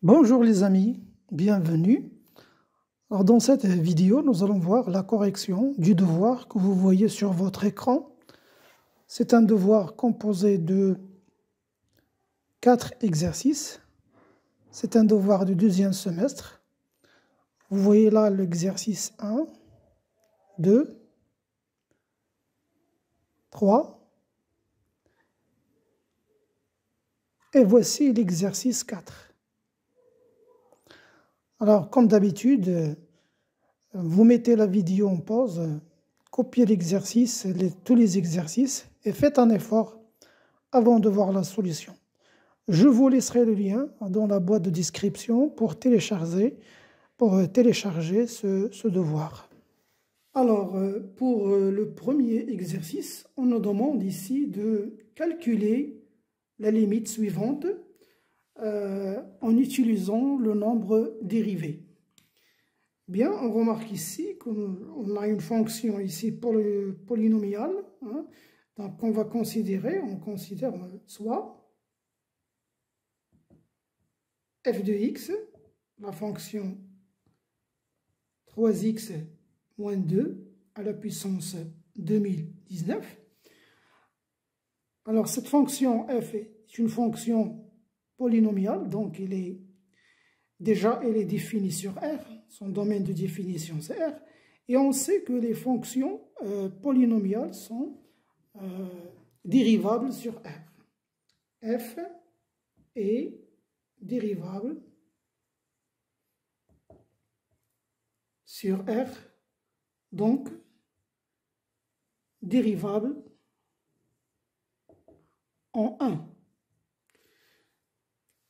Bonjour les amis, bienvenue. Alors dans cette vidéo, nous allons voir la correction du devoir que vous voyez sur votre écran. C'est un devoir composé de 4 exercices. C'est un devoir du deuxième semestre. Vous voyez là l'exercice 1, 2, 3. Et voici l'exercice 4. Alors, comme d'habitude, vous mettez la vidéo en pause, copiez l'exercice, tous les exercices, et faites un effort avant de voir la solution. Je vous laisserai le lien dans la boîte de description pour télécharger ce devoir. Alors, pour le premier exercice, on nous demande ici de calculer la limite suivante en utilisant le nombre dérivé. Bien, on remarque ici qu'on a une fonction ici polynomiale. Hein, donc, on considère soit f de x, la fonction 3x moins 2 à la puissance 2019. Alors, cette fonction f est une fonction polynomiale, donc elle est définie sur R, son domaine de définition c'est R, et on sait que les fonctions polynomiales sont dérivables sur R. F est dérivable sur R, donc dérivable en 1.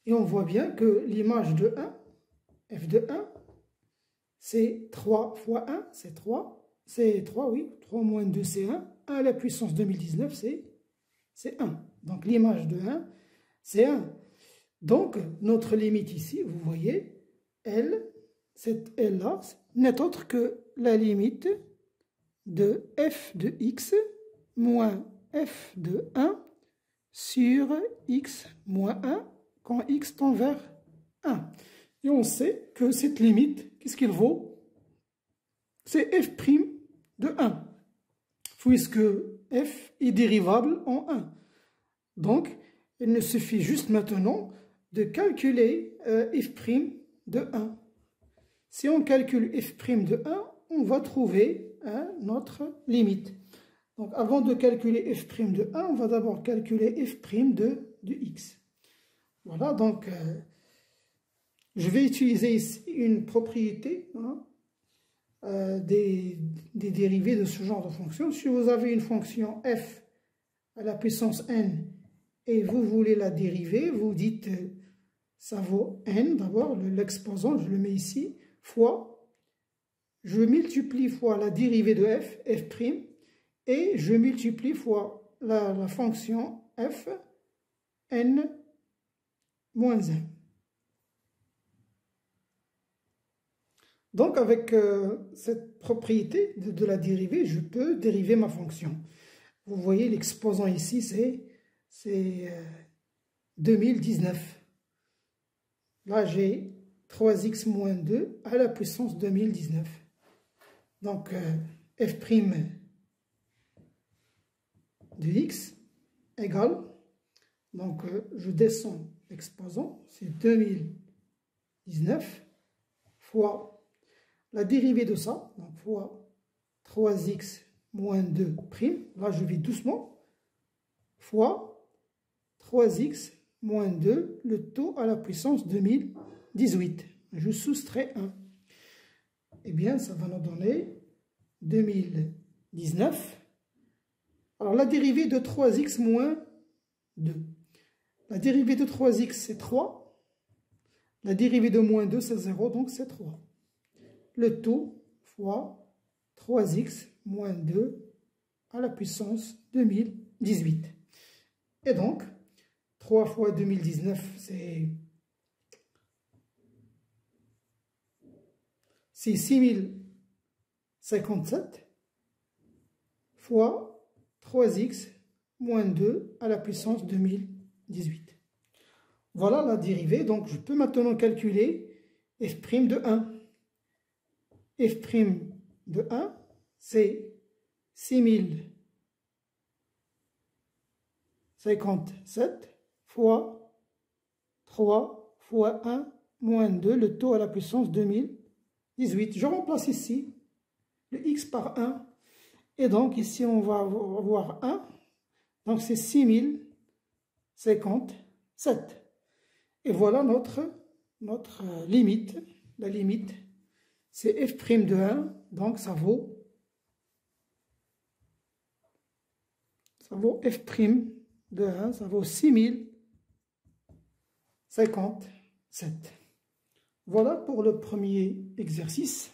Et on voit bien que l'image de 1, f de 1, c'est 3 fois 1, c'est 3. C'est 3, oui. 3 moins 2, c'est 1. 1 à la puissance 2019, c'est 1. Donc l'image de 1, c'est 1. Donc notre limite ici, vous voyez, L, cette L-là, n'est autre que la limite de f de x moins f de 1 sur x moins 1 quand x tend vers 1. Et on sait que cette limite, qu'est-ce qu'il vaut? C'est f' de 1, puisque f est dérivable en 1. Donc, il ne suffit juste maintenant de calculer f' de 1. Si on calcule f' de 1, on va trouver notre limite. Donc, avant de calculer f' de 1, on va d'abord calculer f' de x. Voilà, donc je vais utiliser ici une propriété des dérivés de ce genre de fonction. Si vous avez une fonction f à la puissance n et vous voulez la dériver, vous dites ça vaut n, d'abord l'exposant, je le mets ici, fois, je multiplie fois la dérivée de f, f', et je multiplie fois la fonction f, n moins 1. Donc, avec cette propriété de la dérivée, je peux dériver ma fonction. Vous voyez, l'exposant ici, c'est 2019. Là, j'ai 3x moins 2 à la puissance 2019. Donc, f' de x égale, donc je descends l'exposant, c'est 2019 fois la dérivée de ça, donc fois 3x moins 2 prime, là je vais doucement, fois 3x moins 2, le taux à la puissance 2018. Je soustrais 1. Eh bien, ça va nous donner 2019. Alors, la dérivée de 3x moins 2. La dérivée de 3x, c'est 3. La dérivée de moins 2, c'est 0, donc c'est 3. Le taux fois 3x moins 2 à la puissance 2018. Et donc, 3 fois 2019, c'est 6057 fois 3x moins 2 à la puissance 2018. Voilà la dérivée. Donc, je peux maintenant calculer f' de 1. f' de 1, c'est 6057 fois 3 fois 1 moins 2, le taux à la puissance 2018. Je remplace ici le x par 1. Et donc, ici, on va avoir 1. Donc, c'est 6057. Et voilà notre limite. La limite, c'est f' de 1. Donc, ça vaut f' de 1. Ça vaut 6057. Voilà pour le premier exercice.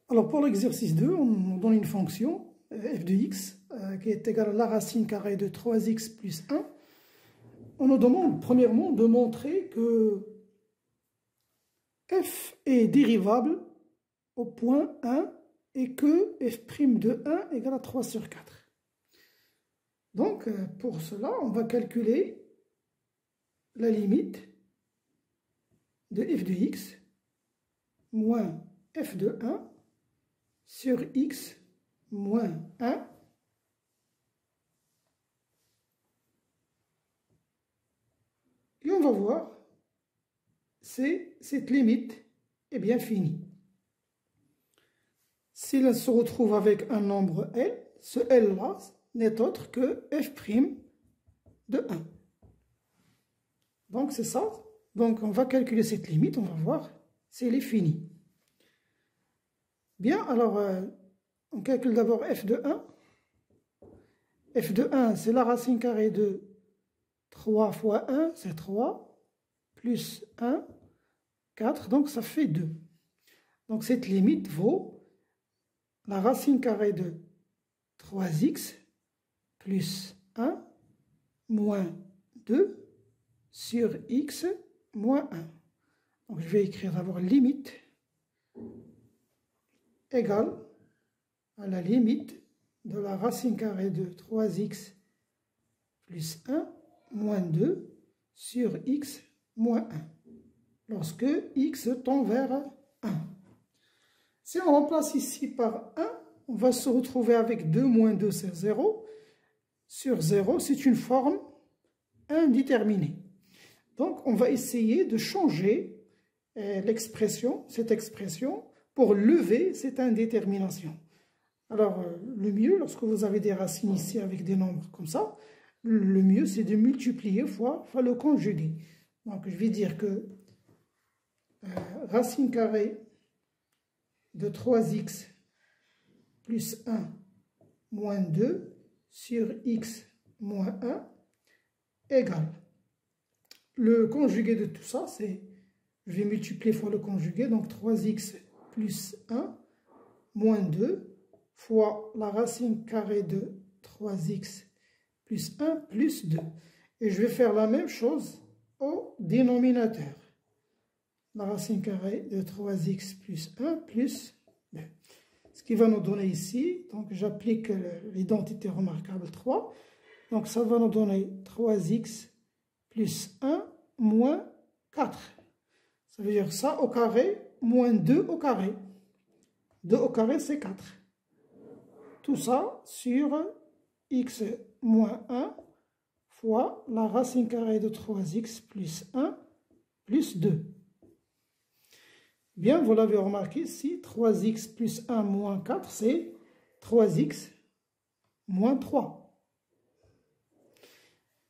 Alors, pour l'exercice 2, on donne une fonction, f de x, qui est égale à la racine carrée de 3x plus 1. On nous demande, premièrement, de montrer que f est dérivable au point 1 et que f' de 1 égale à 3 sur 4. Donc, pour cela, on va calculer la limite de f de x moins f de 1 sur x moins 1 et on va voir si cette limite est bien finie. Si elle se retrouve avec un nombre L, ce L-là n'est autre que f' de 1. Donc c'est ça. Donc on va calculer cette limite, on va voir si elle est finie. Bien, alors on calcule d'abord f de 1. f de 1, c'est la racine carrée de 3 fois 1, c'est 3, plus 1, 4, donc ça fait 2. Donc cette limite vaut la racine carrée de 3x plus 1 moins 2 sur x moins 1. Donc je vais écrire d'abord limite égale à la limite de la racine carrée de 3x plus 1 moins 2 sur x moins 1, lorsque x tend vers 1. Si on remplace ici par 1, on va se retrouver avec 2 moins 2, c'est 0. Sur 0, c'est une forme indéterminée. Donc, on va essayer de changer cette expression, pour lever cette indétermination. Alors, le mieux, lorsque vous avez des racines ici avec des nombres comme ça, le mieux, c'est de multiplier fois le conjugué. Donc, je vais dire que racine carrée de 3x plus 1 moins 2 sur x moins 1 égale. Le conjugué de tout ça, c'est, je vais multiplier fois le conjugué, donc 3x plus 1 moins 2 fois la racine carrée de 3x plus 1 plus 2. Et je vais faire la même chose au dénominateur. La racine carrée de 3x plus 1 plus 2. Ce qui va nous donner ici, donc j'applique l'identité remarquable 3. Donc ça va nous donner 3x plus 1 moins 4. Ça veut dire ça au carré moins 2 au carré. 2 au carré, c'est 4. Tout ça sur x moins 1 fois la racine carrée de 3x plus 1 plus 2. Bien, vous l'avez remarqué ici, 3x plus 1 moins 4, c'est 3x moins 3.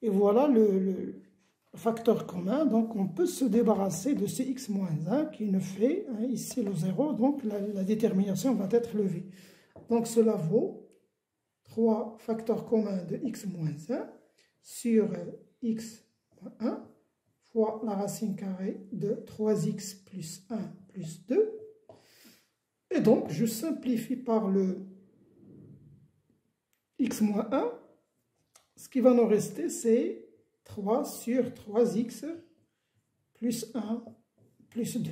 Et voilà le facteur commun, donc on peut se débarrasser de ce x moins 1 qui ne fait ici le 0, donc la détermination va être levée. Donc cela vaut 3 facteurs communs de x moins 1 sur x moins 1 fois la racine carrée de 3x plus 1 plus 2. Et donc je simplifie par le x moins 1. Ce qui va nous rester, c'est 3 sur 3x plus 1 plus 2.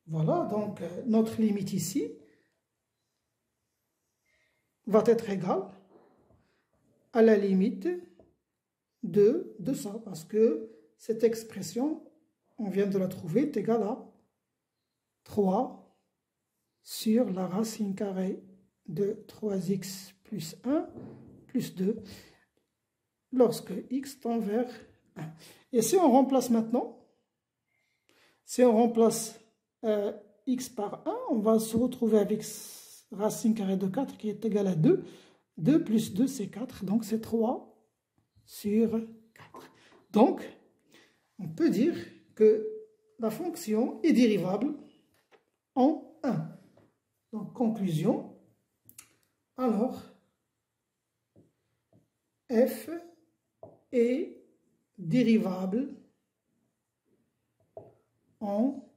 Voilà, donc notre limite ici va être égale à la limite de ça, parce que cette expression, on vient de la trouver, est égale à 3 sur la racine carrée de 3x plus 1 plus 2, lorsque x tend vers 1. Et si on remplace maintenant, si on remplace x par 1, on va se retrouver avec racine carrée de 4 qui est égale à 2. 2 plus 2, c'est 4, donc c'est 3 sur 4. Donc, on peut dire que la fonction est dérivable en 1. Donc, conclusion, alors, f est dérivable en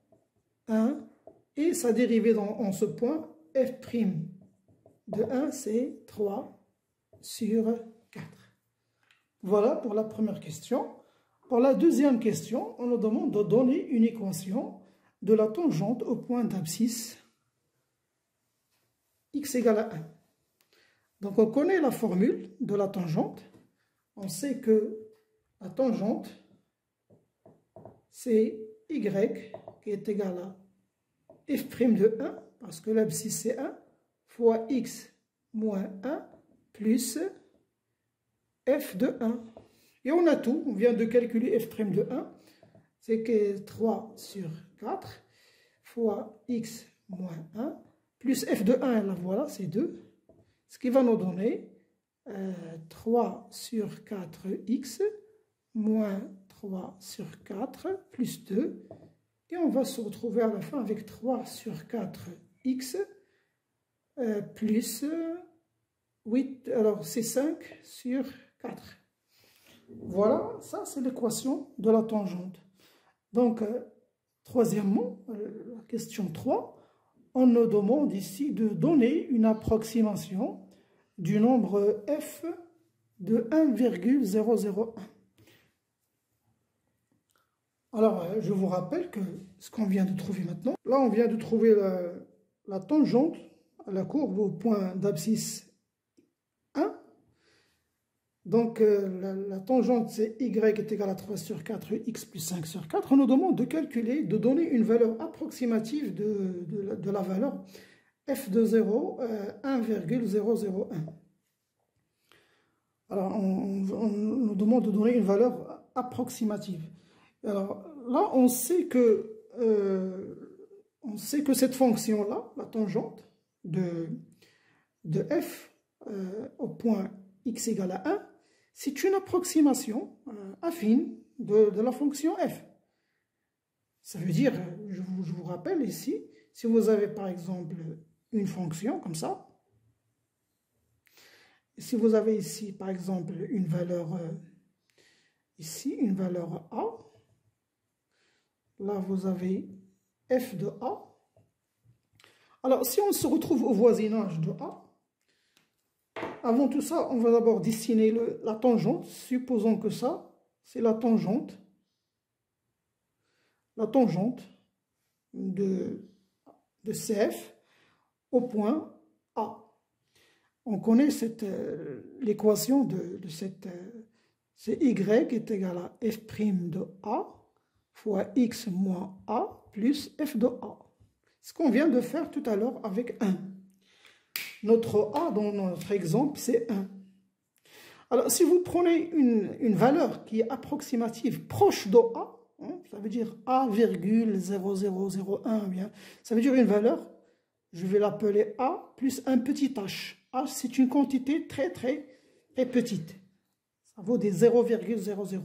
1 et sa dérivée en ce point, f' de 1, c'est 3 sur 4. Voilà pour la première question. Pour la deuxième question, on nous demande de donner une équation de la tangente au point d'abscisse x égale à 1. Donc on connaît la formule de la tangente. On sait que la tangente, c'est y qui est égal à f' de 1, parce que l'abscisse c'est 1, fois x moins 1 plus f de 1. Et on a tout, on vient de calculer f' de 1, c'est que 3 sur 4 fois x moins 1 plus f de 1, la voilà, c'est 2, ce qui va nous donner 3 sur 4x moins 3 sur 4 plus 2, et on va se retrouver à la fin avec 3 sur 4x plus 8, alors c'est 5 sur 4. Voilà, ça c'est l'équation de la tangente. Donc, troisièmement, la question 3, on nous demande ici de donner une approximation du nombre f de 1,001. Alors, je vous rappelle que ce qu'on vient de trouver maintenant, là on vient de trouver la tangente à la courbe au point d'abscisse 1. Donc, la tangente, c'est y est égal à 3 sur 4, x plus 5 sur 4. On nous demande de calculer, de donner une valeur approximative de la valeur f de 0, 1,001. Alors, on nous demande de donner une valeur approximative. Alors, là, on sait que cette fonction-là, la tangente de f au point x égale à 1, c'est une approximation affine de la fonction f. Ça veut dire, je vous rappelle ici, si vous avez par exemple une fonction comme ça, si vous avez ici par exemple une valeur, ici une valeur a, là vous avez f de a. Alors si on se retrouve au voisinage de a, avant tout ça, on va d'abord dessiner la tangente. Supposons que ça, c'est la tangente de CF au point A. On connaît l'équation de cette... c'est Y est égal à f' de A fois x moins A plus f de A. Ce qu'on vient de faire tout à l'heure avec 1. Notre A, dans notre exemple, c'est 1. Alors, si vous prenez une valeur qui est approximative proche de A, hein, ça veut dire A,0001, bien, ça veut dire une valeur, je vais l'appeler A plus un petit h. H, c'est une quantité très petite. Ça vaut des 0,00.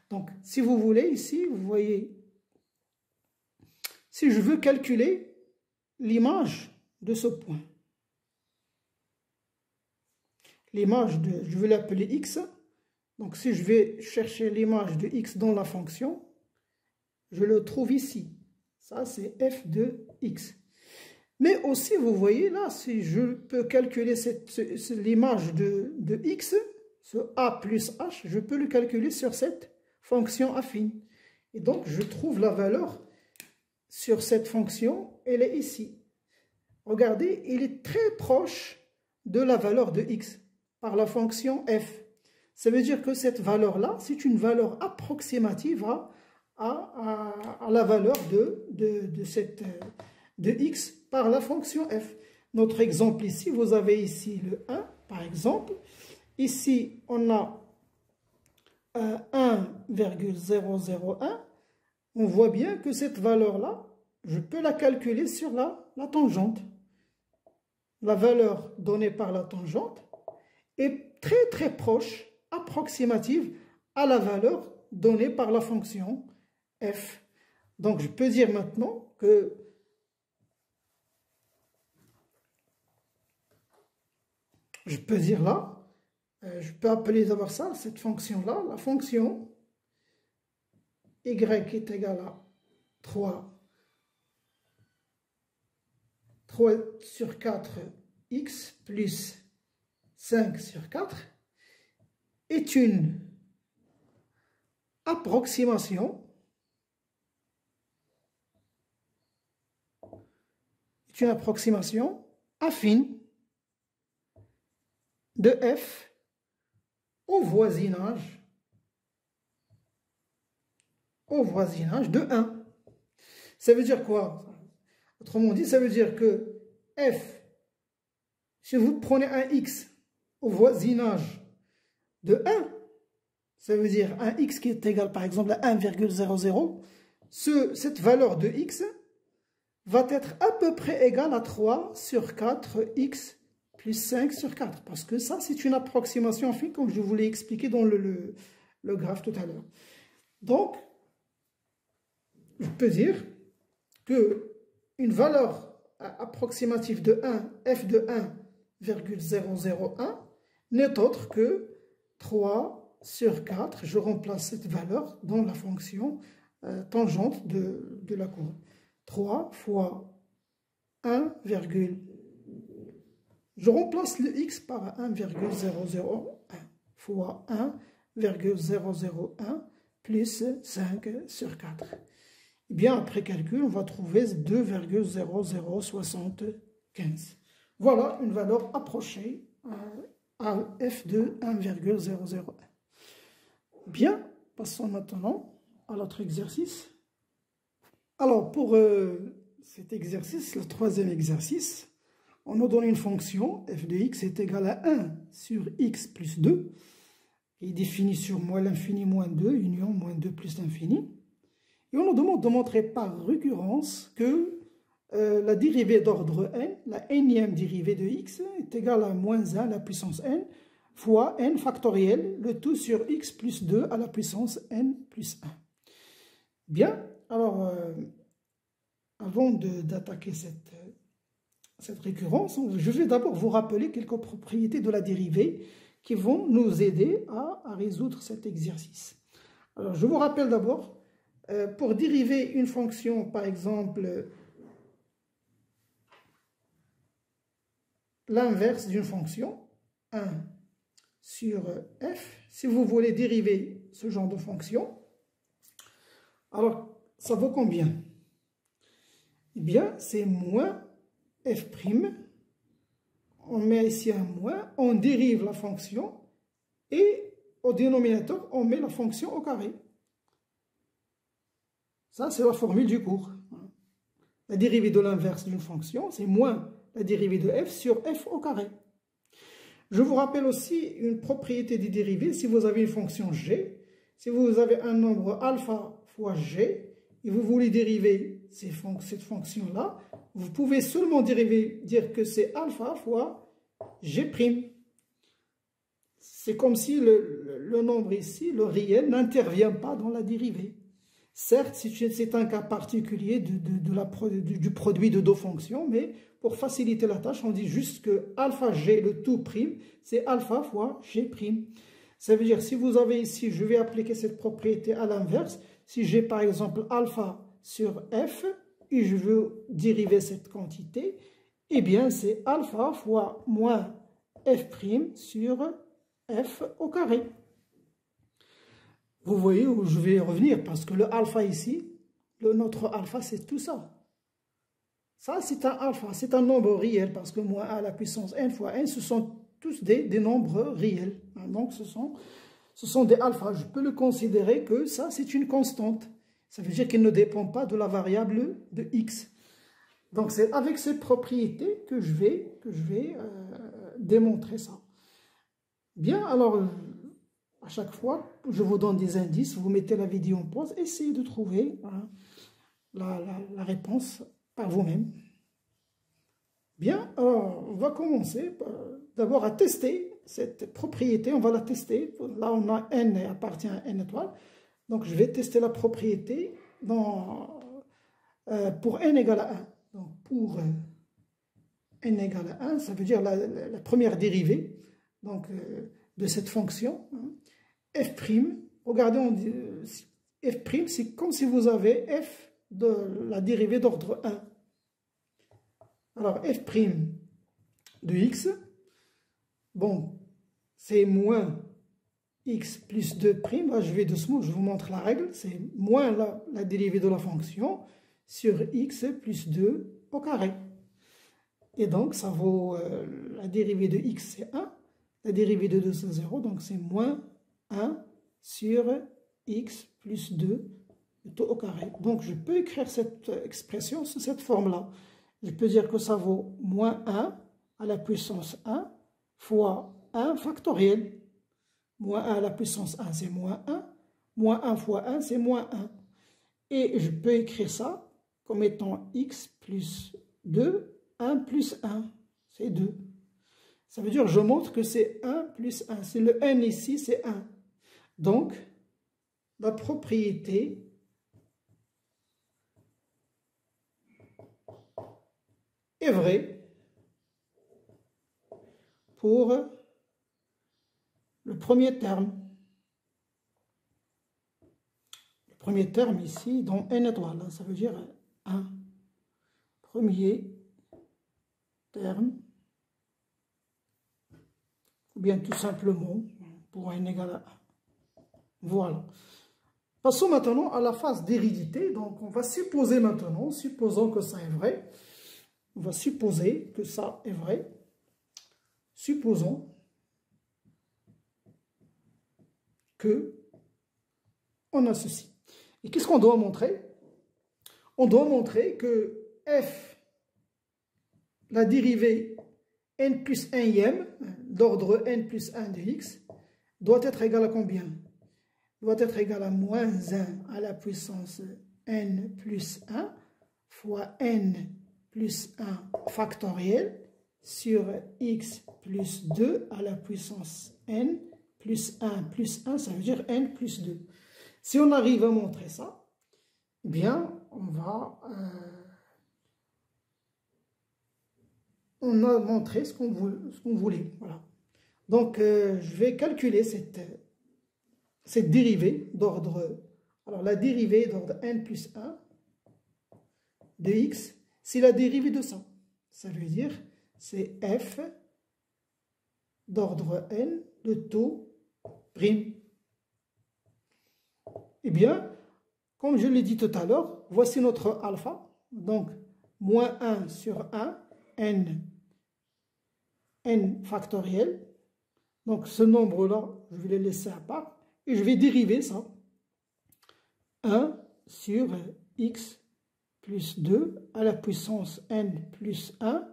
Donc, si vous voulez, ici, vous voyez, si je veux calculer l'image de ce point, l'image de, je vais l'appeler x, donc si je vais chercher l'image de x dans la fonction, je le trouve ici. Ça, c'est f de x. Mais aussi, vous voyez là, si je peux calculer l'image de x, ce a plus h, je peux le calculer sur cette fonction affine. Et donc, je trouve la valeur sur cette fonction, elle est ici. Regardez, il est très proche de la valeur de x par la fonction f. Ça veut dire que cette valeur-là, c'est une valeur approximative à la valeur de x par la fonction f. Notre exemple ici, vous avez ici le 1, par exemple. Ici, on a 1,001. On voit bien que cette valeur-là, je peux la calculer sur la tangente. La valeur donnée par la tangente est très très proche, approximative à la valeur donnée par la fonction f. Donc je peux dire maintenant que je peux dire là, je peux appeler d'abord ça, cette fonction-là, la fonction y est égale à 3 sur 4x plus 5 sur 4 est une approximation affine de f au voisinage de 1. Ça veut dire quoi? Autrement dit, ça veut dire que f, si vous prenez un x au voisinage de 1, ça veut dire un x qui est égal par exemple à 1,00, cette valeur de x va être à peu près égale à 3 sur 4x plus 5 sur 4. Parce que ça, c'est une approximation affine, comme je vous l'ai expliqué dans le graphe tout à l'heure. Donc, je peux dire que une valeur approximative de 1, f de 1,001, n'est autre que 3 sur 4. Je remplace cette valeur dans la fonction tangente de la courbe. 3 fois 1, je remplace le x par 1,001 fois 1,001 plus 5 sur 4. Et bien, après calcul, on va trouver 2,0075. Voilà une valeur approchée à f de 1,001. Bien, passons maintenant à l'autre exercice. Alors, pour cet exercice, le troisième exercice, on nous donne une fonction, f de x est égale à 1 sur x plus 2, qui est définie sur moins l'infini moins 2, union moins 2 plus l'infini. Et on nous demande de montrer par récurrence que la dérivée d'ordre n, la nème dérivée de x, est égale à moins 1 à la puissance n fois n factoriel, le tout sur x plus 2 à la puissance n plus 1. Bien, alors, avant d'attaquer cette récurrence, je vais d'abord vous rappeler quelques propriétés de la dérivée qui vont nous aider à résoudre cet exercice. Alors, je vous rappelle d'abord, pour dériver une fonction, par exemple, l'inverse d'une fonction, 1 sur f, si vous voulez dériver ce genre de fonction, alors ça vaut combien? Eh bien, c'est moins f', on met ici un moins, on dérive la fonction, et au dénominateur, on met la fonction au carré. Ça, c'est la formule du cours. La dérivée de l'inverse d'une fonction, c'est moins la dérivée de f sur f au carré. Je vous rappelle aussi une propriété des dérivées. Si vous avez une fonction g, si vous avez un nombre alpha fois g, et vous voulez dériver cette fonction-là, vous pouvez seulement dire que c'est alpha fois g'. C'est comme si le nombre ici, le réel, n'intervient pas dans la dérivée. Certes, c'est un cas particulier du produit de deux fonctions, mais pour faciliter la tâche, on dit juste que alpha g, le tout prime, c'est alpha fois g'. Ça veut dire, si vous avez ici, je vais appliquer cette propriété à l'inverse, si j'ai par exemple alpha sur f, et je veux dériver cette quantité, eh bien c'est alpha fois moins f' sur f au carré. Vous voyez où je vais revenir, parce que le alpha ici, notre alpha, c'est tout ça. Ça, c'est un alpha, c'est un nombre réel, parce que moins 1 à la puissance n fois n, ce sont tous des nombres réels. Donc, ce sont ce sont des alphas. Je peux le considérer que ça, c'est une constante. Ça veut dire qu'il ne dépend pas de la variable de x. Donc, c'est avec cette propriété que je vais démontrer ça. Bien, alors, à chaque fois, je vous donne des indices, vous mettez la vidéo en pause, essayez de trouver la réponse par vous-même. Bien, alors, on va commencer d'abord à tester cette propriété, on va la tester. Là, on a n appartient à n étoile. Donc, je vais tester la propriété pour n égale à 1. Donc, pour n égale à 1, ça veut dire la première dérivée donc, de cette fonction. F', regardez, on dit, f', c'est comme si vous avez f de la dérivée d'ordre 1. Alors, f' de x, bon, c'est moins x plus 2'. Là, je vais doucement, je vous montre la règle. C'est moins la dérivée de la fonction sur x plus 2 au carré. Et donc, ça vaut, la dérivée de x, c'est 1. La dérivée de 2, c'est 0. Donc, c'est moins 1 sur x plus 2 tout au carré. Donc, je peux écrire cette expression sous cette forme-là. Je peux dire que ça vaut moins 1 à la puissance 1 fois 1 factoriel. Moins 1 à la puissance 1, c'est moins 1. Moins 1 fois 1, c'est moins 1. Et je peux écrire ça comme étant x plus 2, 1 plus 1, c'est 2. Ça veut dire que je montre que c'est 1 plus 1. C'est le n ici, c'est 1. Donc, la propriété est vraie pour le premier terme. Le premier terme ici, dans n étoile, ça veut dire 1. Premier terme, ou bien tout simplement pour n égale à 1. Voilà. Passons maintenant à la phase d'hérédité. Donc, on va supposer maintenant, supposons que ça est vrai. On va supposer que ça est vrai. Supposons que on a ceci. Et qu'est-ce qu'on doit montrer? On doit montrer que f, la dérivée n plus 1e d'ordre n plus 1 de x, doit être égale à combien? Doit être égale à moins 1 à la puissance n plus 1 fois n plus 1 factoriel sur x plus 2 à la puissance n plus 1, ça veut dire n plus 2. Si on arrive à montrer ça, eh bien, on a montré ce qu'on voulait. Voilà. Donc, je vais calculer cette dérivée d'ordre. Alors, la dérivée d'ordre n plus 1 de x, c'est la dérivée de ça. Ça veut dire, c'est f d'ordre n de taux prime. Eh bien, comme je l'ai dit tout à l'heure, voici notre alpha. Donc, moins 1 sur 1, n factoriel. Donc, ce nombre-là, je vais le laisser à part. Et je vais dériver ça. 1 sur x plus 2 à la puissance n plus 1,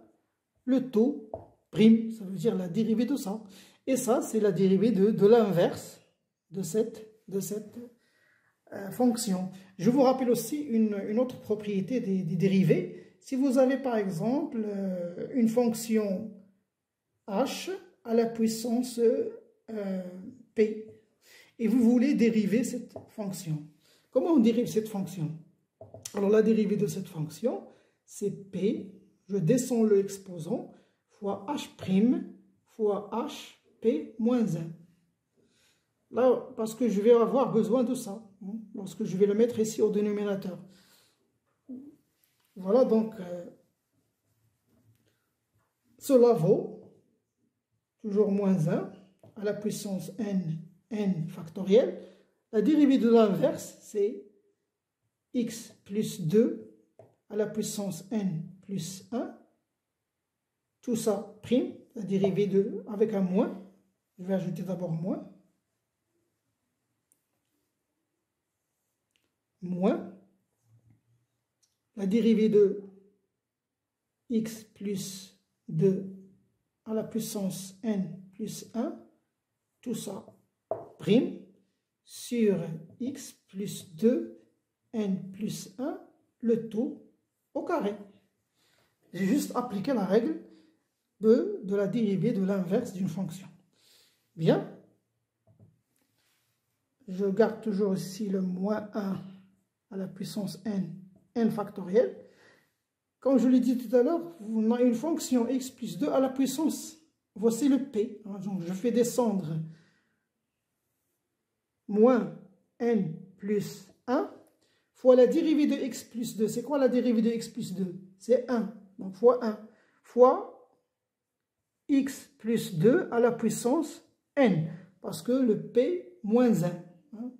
le taux prime, ça veut dire la dérivée de ça. Et ça, c'est la dérivée de l'inverse de cette fonction. Je vous rappelle aussi une autre propriété des dérivés. Si vous avez par exemple une fonction h à la puissance p, et vous voulez dériver cette fonction. Comment on dérive cette fonction? Alors la dérivée de cette fonction, c'est p, je descends le exposant, fois h' fois hp moins 1. Là, parce que je vais avoir besoin de ça, lorsque je vais le mettre ici au dénominateur. Voilà, donc, cela vaut toujours moins 1 à la puissance n factoriel. La dérivée de l'inverse, c'est x plus 2 à la puissance n plus 1. Tout ça prime, la dérivée avec un moins. Je vais ajouter d'abord moins. moins la dérivée de x plus 2 à la puissance n plus 1, tout ça prime, sur x plus 2 n plus 1, le tout au carré. J'ai juste appliqué la règle de la dérivée de l'inverse d'une fonction. Bien. Je garde toujours ici le moins 1 à la puissance n, n factoriel. Comme je l'ai dit tout à l'heure, on a une fonction x plus 2 à la puissance. Voici le p. Donc je fais descendre moins n plus 1 fois la dérivée de x plus 2. C'est quoi la dérivée de x plus 2? C'est 1. Donc fois 1 fois x plus 2 à la puissance n. Parce que le p moins 1.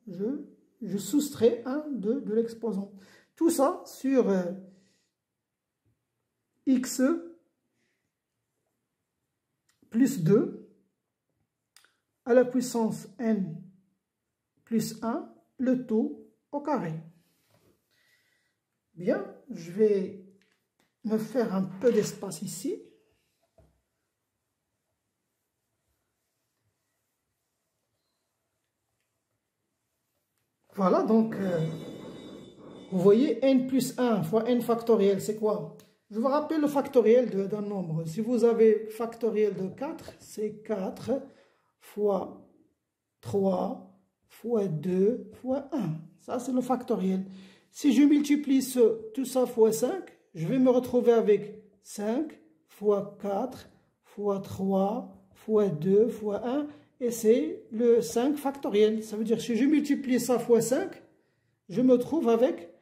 Je soustrais 1 de l'exposant. Tout ça sur x plus 2 à la puissance n plus 1, le tout au carré. Bien, je vais me faire un peu d'espace ici. Voilà, donc, vous voyez, n plus 1 fois n factoriel, c'est quoi? Je vous rappelle le factoriel d'un nombre. Si vous avez factoriel de 4, c'est 4 fois 3 fois 2 fois 1. Ça, c'est le factoriel. Si je multiplie tout ça fois 5, je vais me retrouver avec 5 fois 4 fois 3 fois 2 fois 1. Et c'est le 5 factoriel. Ça veut dire que si je multiplie ça fois 5, je me trouve avec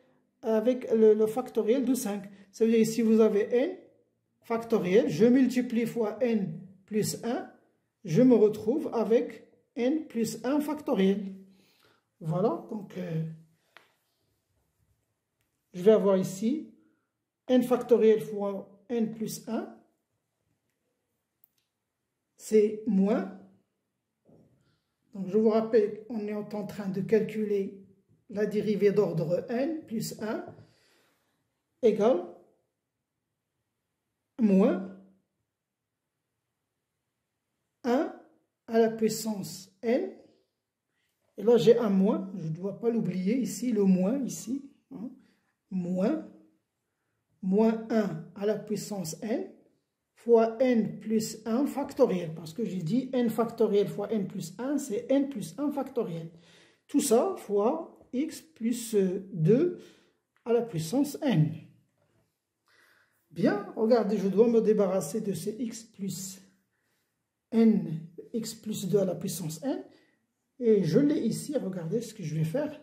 le factoriel de 5. Ça veut dire que si vous avez n factoriel, je multiplie fois n plus 1, je me retrouve avec n plus 1 factoriel. Voilà, donc je vais avoir ici n factoriel fois n plus 1, c'est moins. Donc je vous rappelle, on est en train de calculer la dérivée d'ordre n plus 1 égale moins 1 à la puissance n. Et là, j'ai un moins, je ne dois pas l'oublier ici, le moins ici. Hein, moins 1 à la puissance n fois n plus 1 factoriel. Parce que j'ai dit n factoriel fois n plus 1, c'est n plus 1 factoriel. Tout ça fois x plus 2 à la puissance n. Bien, regardez, je dois me débarrasser de ces x plus 2 à la puissance n. Et je l'ai ici, regardez ce que je vais faire.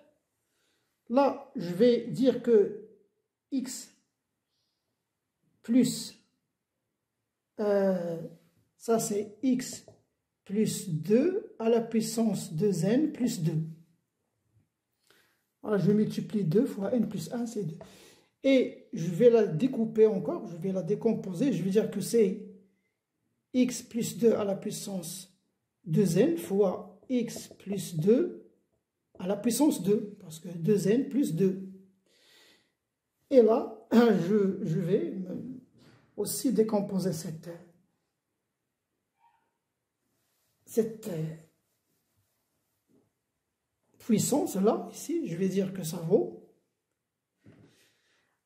Là, je vais dire que x plus, ça c'est x plus 2 à la puissance 2n plus 2. Alors, je multiplie 2 fois n plus 1, c'est 2. Et je vais la découper encore, je vais la décomposer. Je vais dire que c'est x plus 2 à la puissance 2n fois x plus 2 à la puissance 2, parce que 2n plus 2. Et là, je vais aussi décomposer cette puissance là, ici, je vais dire que ça vaut.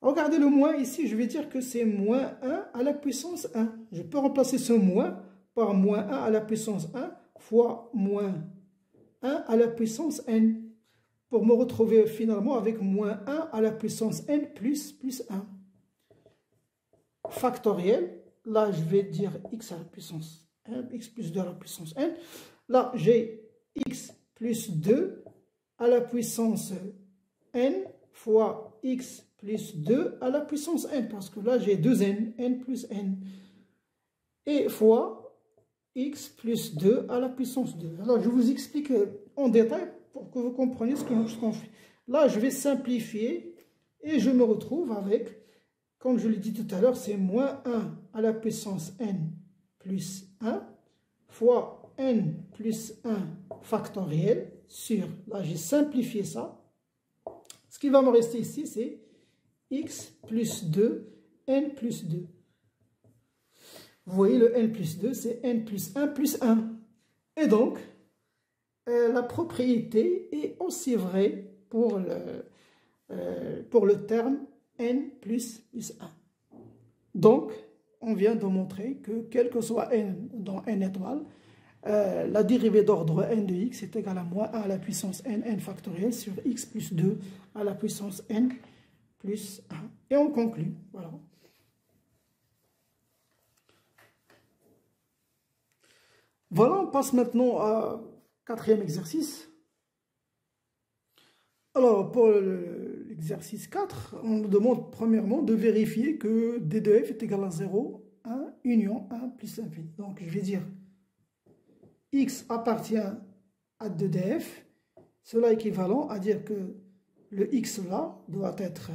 Regardez le moins ici, je vais dire que c'est moins 1 à la puissance 1. Je peux remplacer ce moins par moins 1 à la puissance 1 fois moins 1 à la puissance n, pour me retrouver finalement avec moins 1 à la puissance n plus 1. Factoriel, là je vais dire x à la puissance n, x plus 2 à la puissance n. Là j'ai x plus 2 à la puissance n fois x plus 2 à la puissance n, parce que là j'ai 2n, n plus n, et fois x plus 2 à la puissance 2. Alors je vous explique en détail pour que vous compreniez ce qu'on fait. Là je vais simplifier et je me retrouve avec, comme je l'ai dit tout à l'heure, c'est moins 1 à la puissance n plus 1 fois n plus 1 factoriel sur, là j'ai simplifié ça, Ce qui va me rester ici, c'est x plus 2, n plus 2. Vous voyez, le n plus 2, c'est n plus 1 plus 1. Et donc, la propriété est aussi vraie pour le terme n plus 1. Donc, on vient de montrer que quel que soit n dans n étoile, la dérivée d'ordre n de x est égale à moins 1 à la puissance n factorielle sur x plus 2 à la puissance n plus 1. Et on conclut. Voilà. Voilà, on passe maintenant à quatrième exercice. Alors, pour l'exercice 4, on nous demande premièrement de vérifier que d de f est égal à 0, 1, union 1 plus l'infini. Donc, je vais dire x appartient à 2df. Cela est équivalent à dire que le x là doit être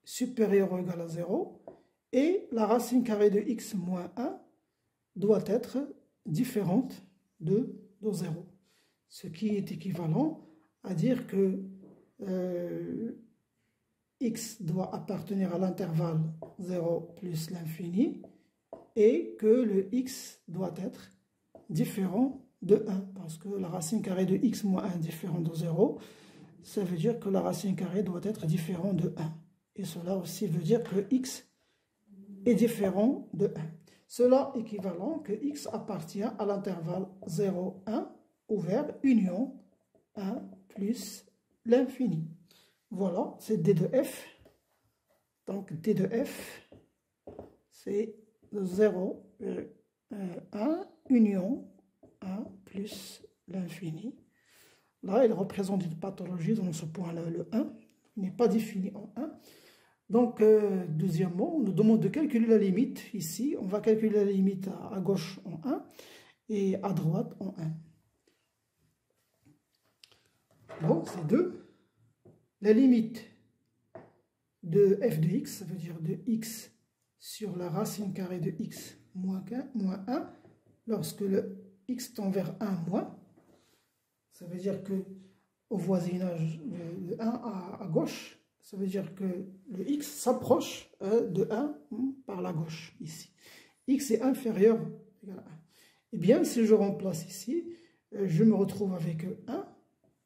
supérieur ou égal à 0 et la racine carrée de x moins 1 doit être différente de 0. Ce qui est équivalent à dire que x doit appartenir à l'intervalle 0 plus l'infini et que le x doit être différent de 1 parce que la racine carrée de x moins 1 est différente de 0, ça veut dire que la racine carrée doit être différente de 1. Et cela aussi veut dire que x est différent de 1. Cela est équivalent que x appartient à l'intervalle 0, 1 ouvert union 1 plus l'infini. Voilà, c'est d de f. Donc d de f, c'est 0, 1 union 1 plus l'infini. Là, il représente une pathologie dans ce point-là, le 1. Il n'est pas défini en 1. Donc, deuxièmement, on nous demande de calculer la limite. Ici, on va calculer la limite à gauche en 1 et à droite en 1. Bon, c'est 2. La limite de f de x, ça veut dire de x sur la racine carrée de x moins 1, lorsque le x tend vers 1 moins, ça veut dire que au voisinage de 1 à gauche, ça veut dire que le x s'approche de 1 par la gauche, ici. X est inférieur à 1. Eh bien, si je remplace ici, je me retrouve avec 1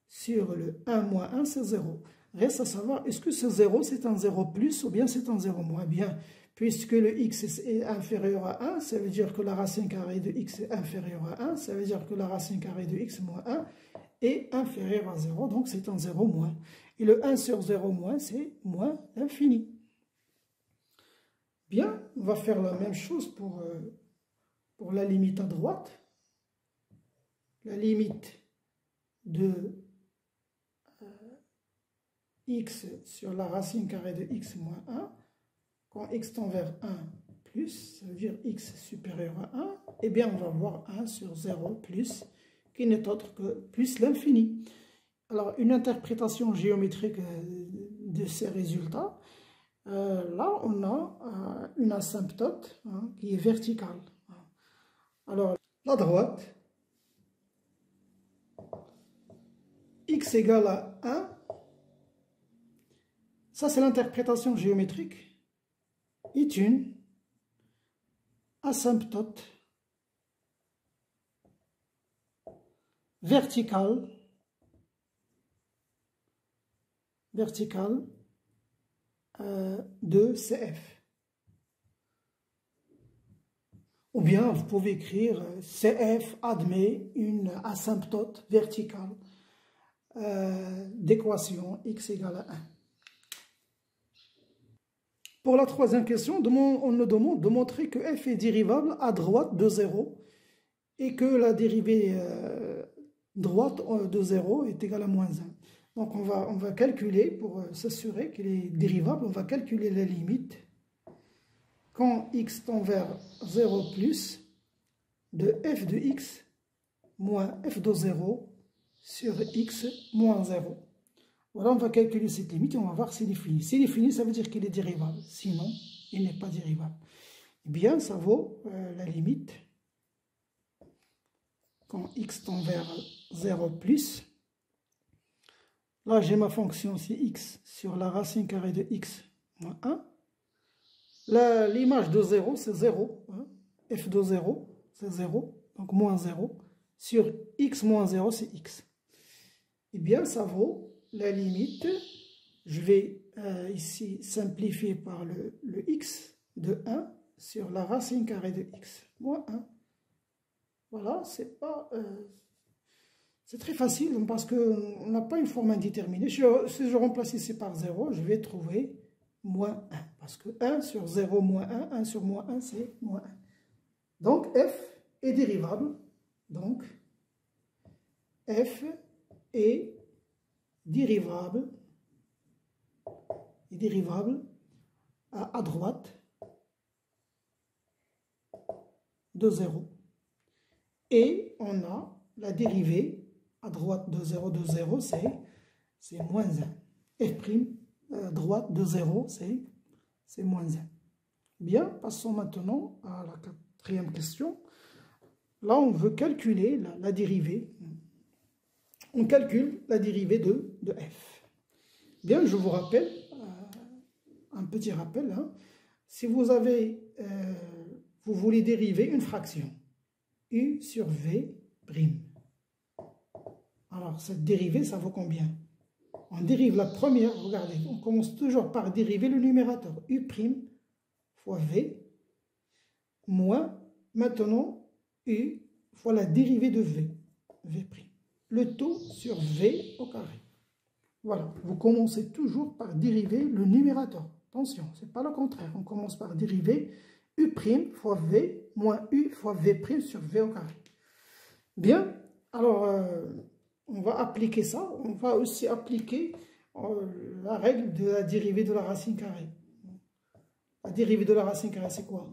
sur le 1 moins 1, c'est 0. Reste à savoir, est-ce que ce 0, c'est un 0 plus ou bien c'est un 0 moins? Bien, puisque le x est inférieur à 1, ça veut dire que la racine carrée de x est inférieure à 1, ça veut dire que la racine carrée de x moins 1 est inférieure à 0, donc c'est un 0 moins. Et le 1 sur 0 moins, c'est moins l'infini. Bien, on va faire la même chose pour la limite à droite. La limite de x sur la racine carrée de x moins 1, quand x tend vers 1 plus, ça veut dire x supérieur à 1, eh bien on va voir 1 sur 0 plus, qui n'est autre que plus l'infini. Alors, une interprétation géométrique de ces résultats, là on a une asymptote qui est verticale. Alors, la droite, x égale à 1, ça c'est l'interprétation géométrique, est une asymptote verticale de CF. Ou bien vous pouvez écrire CF admet une asymptote verticale d'équation x égale à 1. Pour la troisième question, on nous demande de montrer que f est dérivable à droite de 0 et que la dérivée droite de 0 est égale à moins 1. Donc on va calculer, pour s'assurer qu'il est dérivable, on va calculer la limite quand x tend vers 0 plus de f de x moins f de 0 sur x moins 0. Voilà, on va calculer cette limite et on va voir s'il est fini. S'il est fini, ça veut dire qu'il est dérivable. Sinon, il n'est pas dérivable. Eh bien, ça vaut la limite quand x tend vers 0 plus Là, j'ai ma fonction, c'est x sur la racine carrée de x moins 1. L'image de 0, c'est 0. Hein. F de 0, c'est 0. Donc, moins 0. Sur x moins 0, c'est x. Eh bien, ça vaut la limite. Je vais ici simplifier par le x de 1 sur la racine carrée de x moins 1. Voilà, c'est très facile parce qu'on n'a pas une forme indéterminée. Si je remplace ici par 0, je vais trouver moins 1. Parce que 1 sur 0 moins 1, 1 sur moins 1, c'est moins 1. Donc, f est dérivable. Donc, f est dérivable à droite de 0. Et on a la dérivée à droite de 0, c'est moins 1. F' droite de 0, c'est moins 1. Bien, passons maintenant à la quatrième question. Là, on veut calculer la dérivée. On calcule la dérivée de f. Bien, je vous rappelle, un petit rappel, hein. Si vous voulez dériver une fraction, u sur v prime. Alors, cette dérivée, ça vaut combien? On dérive la première, regardez, on commence toujours par dériver le numérateur, u' fois v, moins, maintenant, u fois la dérivée de v, v'. Le tout sur v au carré. Voilà, vous commencez toujours par dériver le numérateur. Attention, ce n'est pas le contraire. On commence par dériver u' fois v moins u fois v' sur v au carré. Bien, alors on va appliquer ça. On va aussi appliquer la règle de la dérivée de la racine carrée. La dérivée de la racine carrée, c'est quoi?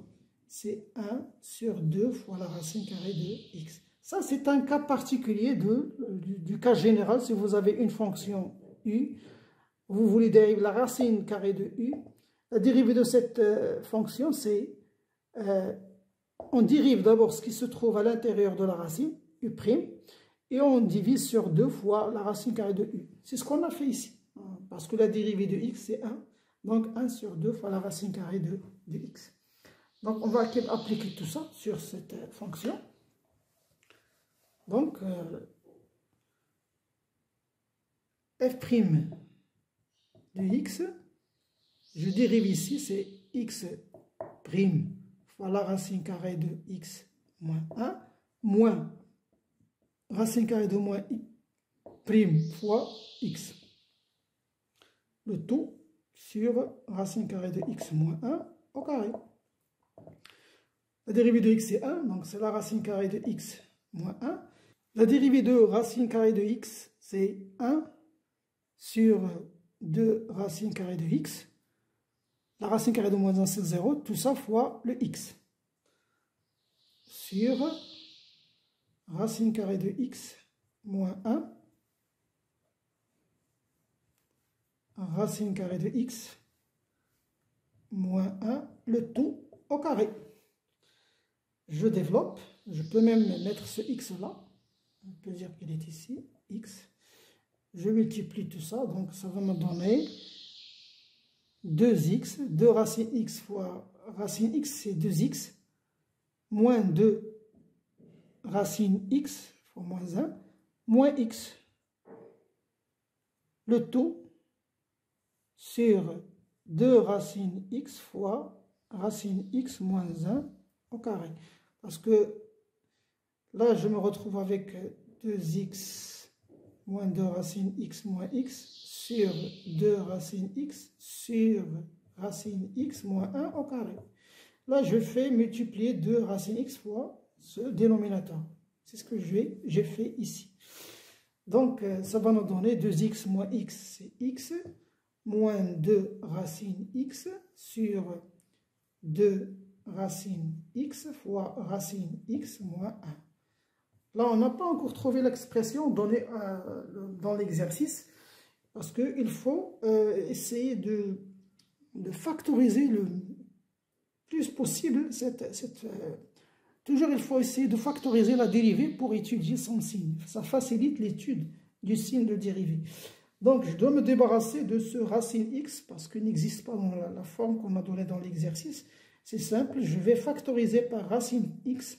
C'est 1 sur 2 fois la racine carrée de x. Ça, c'est un cas particulier du cas général. Si vous avez une fonction u, vous voulez dériver la racine carrée de u. La dérivée de cette fonction, c'est on dérive d'abord ce qui se trouve à l'intérieur de la racine, u', et on divise sur 2 fois la racine carrée de u. C'est ce qu'on a fait ici, parce que la dérivée de x, c'est 1. Donc 1 sur 2 fois la racine carrée de x. Donc on va appliquer tout ça sur cette fonction. Donc, f' de x, je dérive ici, c'est x' fois la racine carrée de x moins 1, moins racine carrée de moins i' fois x. Le tout sur racine carrée de x moins 1 au carré. La dérivée de x, c'est 1, donc c'est la racine carrée de x moins 1. La dérivée de racine carrée de x, c'est 1 sur 2 racine carrée de x. La racine carrée de moins 1, c'est 0. Tout ça fois le x. Sur racine carrée de x moins 1. Racine carrée de x moins 1. Le tout au carré. Je développe. Je peux même mettre ce x là. On peut dire qu'il est ici, x. Je multiplie tout ça, donc ça va me donner 2x. 2 racine x fois racine x, c'est 2x. Moins 2 racine x fois moins 1, moins x. Le tout sur 2 racine x fois racine x moins 1 au carré. Parce que là, je me retrouve avec 2x moins 2 racine x moins x sur 2 racine x sur racine x moins 1 au carré. Là, je fais multiplier 2 racine x fois ce dénominateur. C'est ce que j'ai fait ici. Donc, ça va nous donner 2x moins x, c'est x, moins 2 racine x sur 2 racine x fois racine x moins 1. Là, on n'a pas encore trouvé l'expression donnée dans l'exercice, parce qu'il faut essayer de factoriser le plus possible toujours, il faut essayer de factoriser la dérivée pour étudier son signe. Ça facilite l'étude du signe de dérivée. Donc, je dois me débarrasser de ce racine x parce qu'il n'existe pas dans la forme qu'on a donnée dans l'exercice. C'est simple, je vais factoriser par racine x.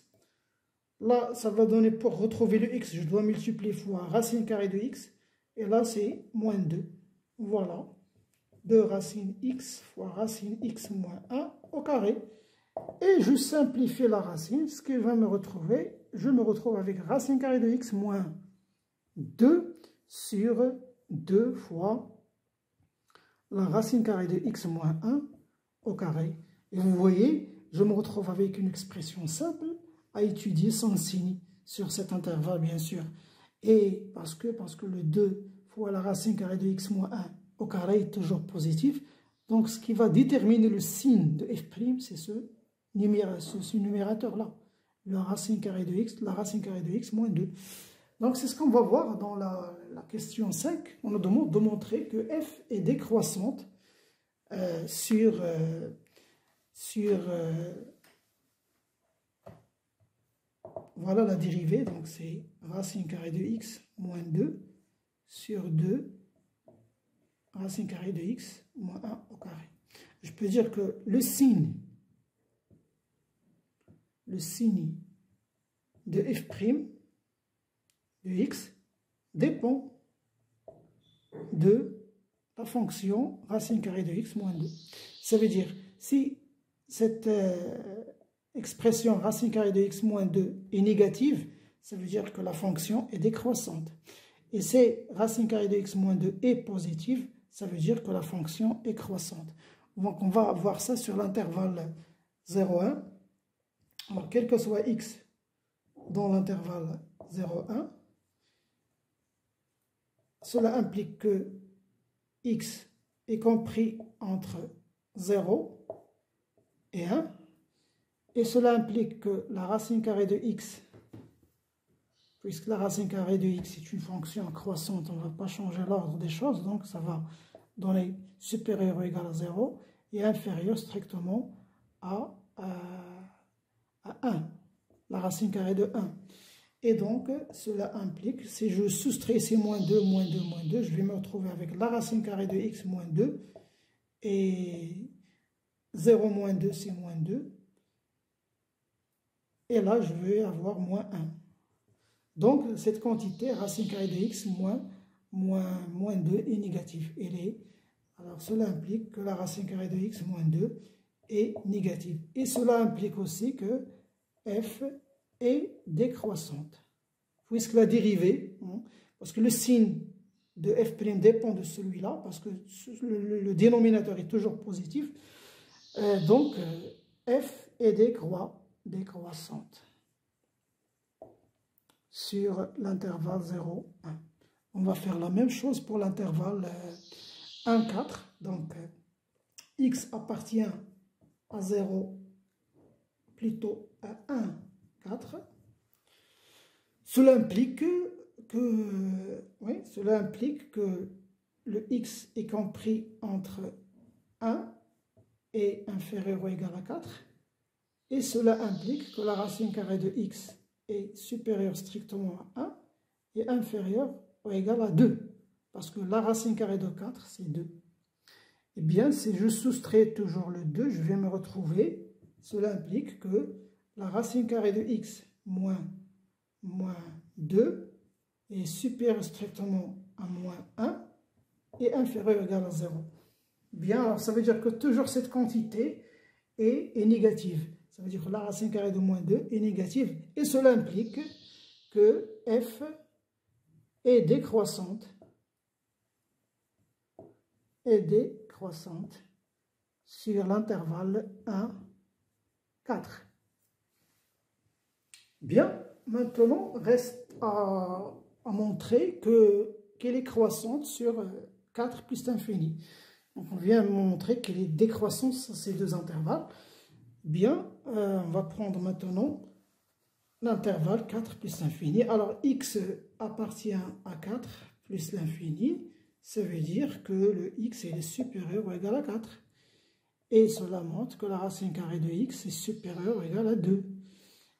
Là, ça va donner, pour retrouver le x, je dois multiplier fois racine carrée de x. Et là, c'est moins 2. Voilà. 2 racine x fois racine x moins 1 au carré. Et je simplifie la racine, ce qui va me retrouver, je me retrouve avec racine carrée de x moins 2 sur 2 fois la racine carrée de x moins 1 au carré. Et vous voyez, je me retrouve avec une expression simple à étudier sans signe sur cet intervalle, bien sûr. Et parce que le 2 fois la racine carrée de x moins 1 au carré est toujours positif, donc ce qui va déterminer le signe de f', c'est ce numérateur-là, la racine carrée de x moins 2. Donc c'est ce qu'on va voir dans la question 5. On nous demande de montrer que f est décroissante voilà la dérivée, donc c'est racine carrée de x moins 2 sur 2 racine carrée de x moins 1 au carré. Je peux dire que le signe de f' de x dépend de la fonction racine carrée de x moins 2. Ça veut dire, si cette expression racine carrée de x moins 2 est négative, ça veut dire que la fonction est décroissante. Et si racine carrée de x moins 2 est positive, ça veut dire que la fonction est croissante. Donc on va voir ça sur l'intervalle 0,1. Alors quel que soit x dans l'intervalle 0,1, cela implique que x est compris entre 0 et 1. Et cela implique que la racine carrée de x, puisque la racine carrée de x est une fonction croissante, on ne va pas changer l'ordre des choses, donc ça va donner supérieur ou égal à 0 et inférieur strictement à 1, la racine carrée de 1. Et donc, cela implique, si je soustrais ces moins 2, moins 2, moins 2, je vais me retrouver avec la racine carrée de x moins 2, et 0 moins 2, c'est moins 2. Et là, je vais avoir moins 1. Donc, cette quantité, racine carrée de x moins 2, est négative. Alors, cela implique que la racine carrée de x moins 2 est négative. Et cela implique aussi que f est décroissante. Puisque la dérivée, parce que le signe de f' dépend de celui-là, parce que le dénominateur est toujours positif, donc f est décroissante sur l'intervalle 0, 1. On va faire la même chose pour l'intervalle 1, 4. Donc, x appartient à 0, plutôt à 1, 4. Cela implique que le x est compris entre 1 et inférieur ou égal à 4. Et cela implique que la racine carrée de x est supérieure strictement à 1 et inférieure ou égal à 2. Parce que la racine carrée de 4, c'est 2. Eh bien, si je soustrais toujours le 2, je vais me retrouver, cela implique que la racine carrée de x moins 2 est supérieure strictement à moins 1 et inférieure ou égal à 0. Bien, alors ça veut dire que toujours cette quantité est négative. Ça veut dire que la racine carrée de moins 2 est négative. Et cela implique que f est décroissante. Sur l'intervalle 1, 4. Bien, maintenant, reste à montrer qu'elle est croissante sur 4 plus l'infini. Donc, on vient montrer qu'elle est décroissante sur ces deux intervalles. Bien, on va prendre maintenant l'intervalle 4 plus l'infini. Alors, x appartient à 4 plus l'infini. Ça veut dire que le x est supérieur ou égal à 4. Et cela montre que la racine carrée de x est supérieure ou égale à 2.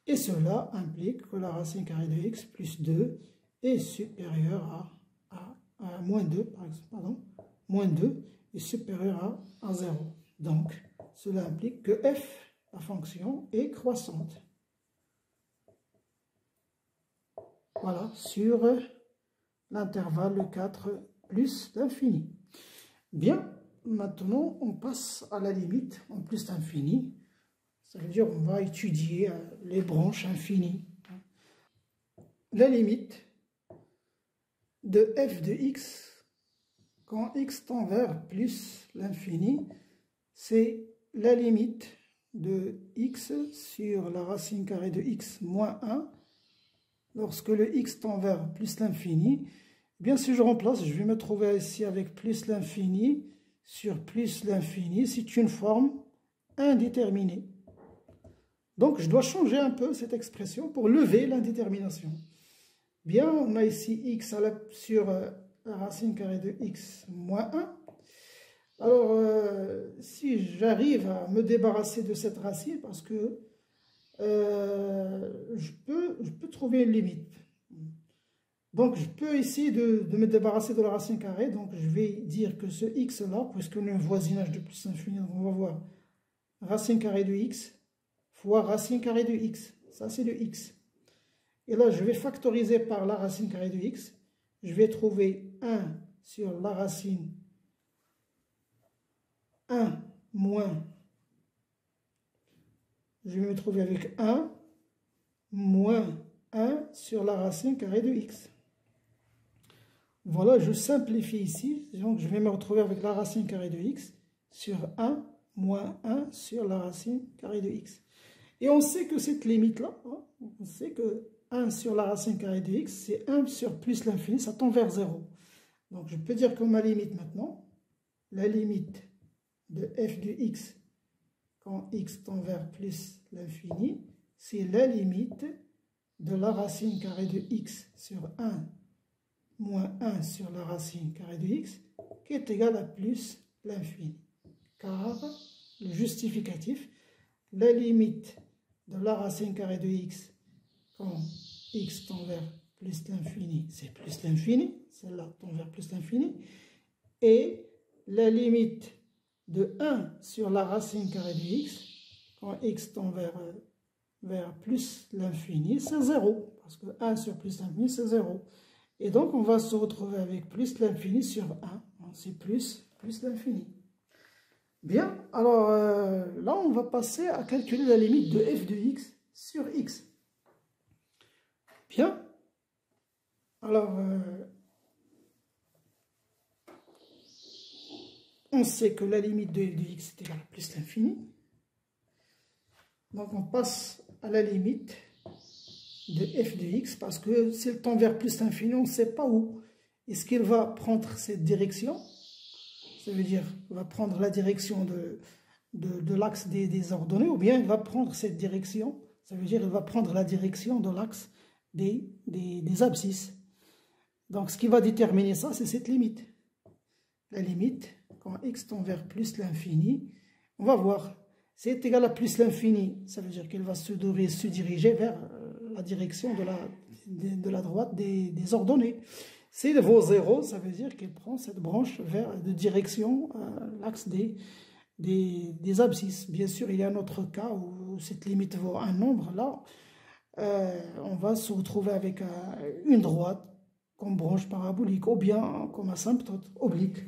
Et cela implique que la racine carrée de x plus 2 est supérieure à moins 2, par exemple, pardon, moins 2 est supérieur à 0. Donc, cela implique que f, la fonction, est croissante. Voilà, sur l'intervalle 4 plus l'infini. Bien, maintenant, on passe à la limite en plus l'infini. Ça veut dire qu'on va étudier les branches infinies. La limite de f de x quand x tend vers plus l'infini, c'est la limite de x sur la racine carrée de x moins 1 lorsque le x tend vers plus l'infini. Bien, si je remplace, je vais me trouver ici avec plus l'infini sur plus l'infini. C'est une forme indéterminée. Donc, je dois changer un peu cette expression pour lever l'indétermination. Bien, on a ici x sur la racine carrée de x moins 1. Alors, si j'arrive à me débarrasser de cette racine, parce que je peux trouver une limite. Donc, je peux essayer de me débarrasser de la racine carrée. Donc, je vais dire que ce x-là, puisqu'on a un voisinage de plus infini, on va voir racine carrée de x fois racine carrée de x. Ça, c'est le x. Et là, je vais factoriser par la racine carrée de x. Je vais trouver 1 sur la racine 1 moins. Je vais me trouver avec 1 moins 1 sur la racine carrée de x. Voilà, je simplifie ici. Donc, je vais me retrouver avec la racine carrée de x sur 1 moins 1 sur la racine carrée de x. Et on sait que cette limite-là, on sait que 1 sur la racine carrée de x, c'est 1 sur plus l'infini, ça tend vers 0. Donc, je peux dire que ma limite maintenant, la limite de f de x quand x tend vers plus l'infini, c'est la limite de la racine carrée de x sur 1 moins 1 sur la racine carrée de x, qui est égale à plus l'infini. Car le justificatif, la limite de la racine carrée de x quand x tend vers plus l'infini, c'est plus l'infini, celle-là tend vers plus l'infini, et la limite de 1 sur la racine carrée de x, quand x tend vers plus l'infini, c'est 0, parce que 1 sur plus l'infini, c'est 0. Et donc, on va se retrouver avec plus l'infini sur 1, c'est plus l'infini. Bien, alors là, on va passer à calculer la limite de f de x sur x. Bien, alors, on sait que la limite de f de x est égale à plus l'infini. Donc, on passe à la limite de f de x, parce que si elle tend vers plus l'infini, on ne sait pas où. Est-ce qu'il va prendre cette direction? Ça veut dire qu'il va prendre la direction de l'axe des ordonnées, ou bien il va prendre cette direction, ça veut dire qu'il va prendre la direction de l'axe des abscisses. Donc, ce qui va déterminer ça, c'est cette limite. La limite, quand x tend vers plus l'infini, on va voir, c'est égal à plus l'infini, ça veut dire qu'elle va se diriger vers la direction de la droite des ordonnées. S'il vaut 0, ça veut dire qu'elle prend cette branche de direction l'axe des abscisses. Bien sûr, il y a un autre cas où cette limite vaut un nombre. Là, on va se retrouver avec une droite comme branche parabolique ou bien comme asymptote oblique.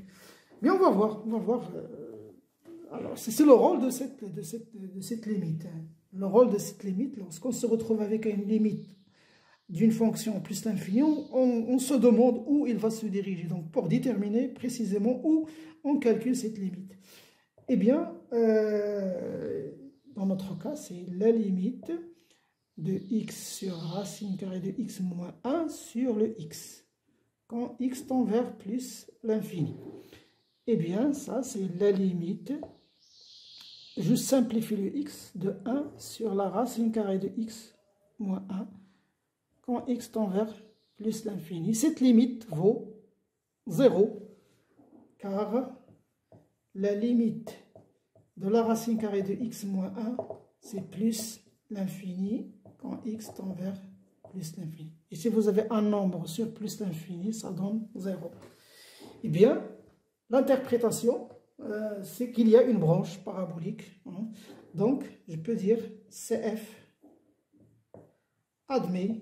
Mais on va voir. Alors, c'est le rôle de cette limite. Le rôle de cette limite, lorsqu'on se retrouve avec une limite d'une fonction plus l'infini, on se demande où il va se diriger. Donc, pour déterminer précisément où on calcule cette limite. Eh bien, dans notre cas, c'est la limite de x sur racine carrée de x moins 1 sur le x, quand x tend vers plus l'infini. Eh bien, ça, c'est la limite. Je simplifie le x de 1 sur la racine carrée de x moins 1, quand x tend vers plus l'infini. Cette limite vaut 0, car la limite de la racine carrée de x moins 1, c'est plus l'infini, quand x tend vers plus l'infini. Et si vous avez un nombre sur plus l'infini, ça donne 0. Eh bien, l'interprétation, c'est qu'il y a une branche parabolique. Hein. Donc, je peux dire CF admet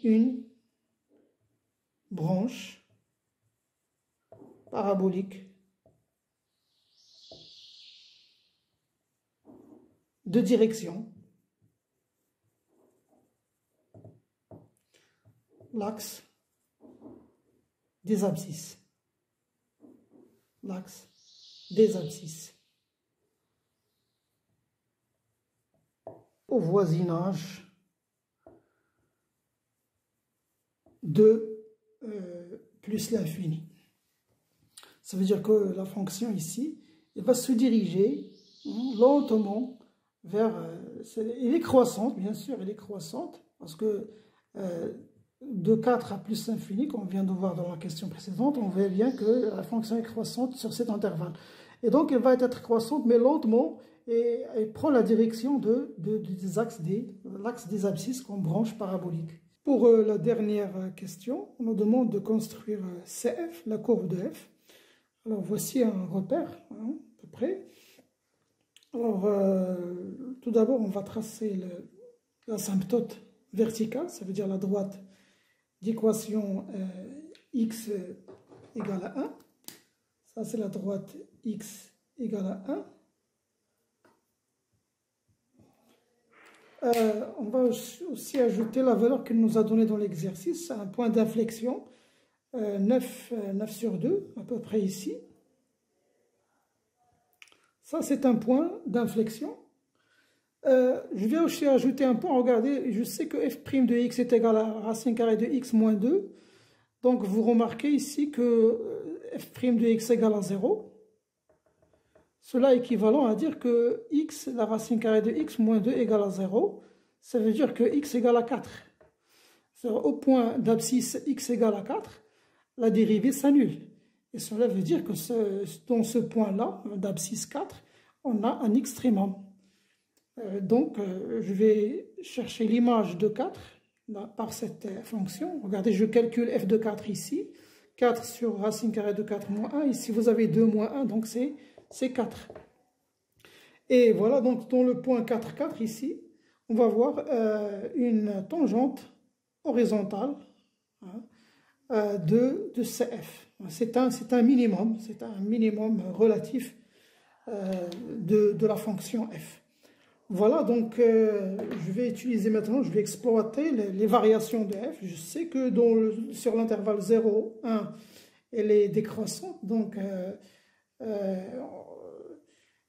une branche parabolique de direction l'axe des abscisses. L'axe des abscisses. Au voisinage de plus l'infini. Ça veut dire que la fonction ici, elle va se diriger lentement vers... elle est croissante, bien sûr, elle est croissante, parce que de 4 à plus l'infini, comme on vient de voir dans la question précédente, on voit bien que la fonction est croissante sur cet intervalle. Et donc, elle va être croissante, mais lentement, et elle prend la direction des axes l'axe des abscisses comme branche parabolique. Pour la dernière question, on nous demande de construire CF, la courbe de F. Alors, voici un repère, hein, à peu près. Alors, tout d'abord, on va tracer l'asymptote verticale, ça veut dire la droite d'équation x égale à 1. Ça, c'est la droite x égale à 1. On va aussi ajouter la valeur qu'elle nous a donnée dans l'exercice, un point d'inflexion, 9 sur 2, à peu près ici. Ça, c'est un point d'inflexion. Je vais aussi ajouter un point. Regardez, je sais que f' de x est égal à racine carrée de x moins 2. Donc, vous remarquez ici que f' de x égale à 0. Cela est équivalent à dire que x, la racine carrée de x moins 2 égale à 0. Ça veut dire que x égale à 4. Au point d'abscisse x égale à 4, la dérivée s'annule. Et cela veut dire que dans ce point-là, d'abscisse 4, on a un extrémum. Donc, je vais chercher l'image de 4 là, par cette fonction. Regardez, je calcule f de 4 ici. 4 sur racine carrée de 4 moins 1. Ici, vous avez 2 moins 1, donc c'est 4. Et voilà, donc dans le point 4, 4 ici, on va voir une tangente horizontale hein, de CF. C'est un minimum relatif de la fonction f. Voilà, donc je vais utiliser maintenant, je vais exploiter les variations de f. Je sais que sur l'intervalle 0, 1, elle est décroissante. Donc,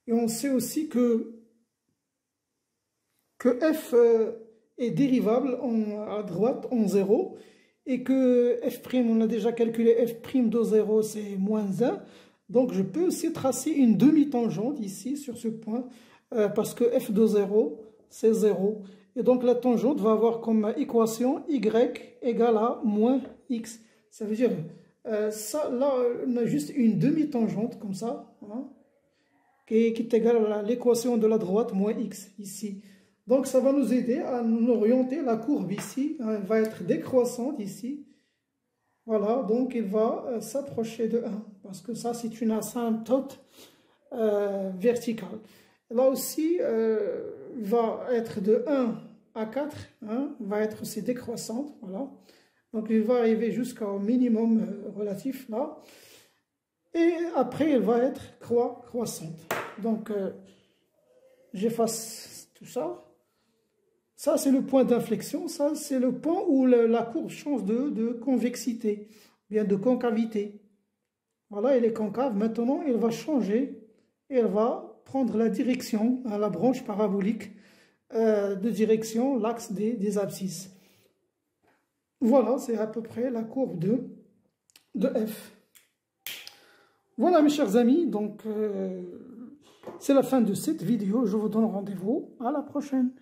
et on sait aussi que f est dérivable à droite en 0 et que f', on a déjà calculé f' de 0, c'est moins 1. Donc, je peux aussi tracer une demi-tangente ici sur ce point. Parce que f de 0, c'est 0. Et donc la tangente va avoir comme équation y égale à moins x. Ça veut dire, ça, là, on a juste une demi-tangente comme ça, hein, qui est égale à l'équation de la droite moins x ici. Donc ça va nous aider à nous orienter. La courbe ici, hein, elle va être décroissante ici. Voilà, donc il va s'approcher de 1. Parce que ça, c'est une asymptote verticale. Là aussi, va être de 1 à 4, hein, va être aussi décroissante, voilà. Donc, il va arriver jusqu'au minimum relatif, là. Et après, elle va être croissante. Donc, j'efface tout ça. Ça, c'est le point d'inflexion. Ça, c'est le point où la courbe change de convexité, bien de concavité. Voilà, elle est concave. Maintenant, elle va changer et elle va prendre la direction, à la branche parabolique de direction, l'axe des abscisses. Voilà, c'est à peu près la courbe de f. Voilà mes chers amis, donc c'est la fin de cette vidéo. Je vous donne rendez-vous à la prochaine.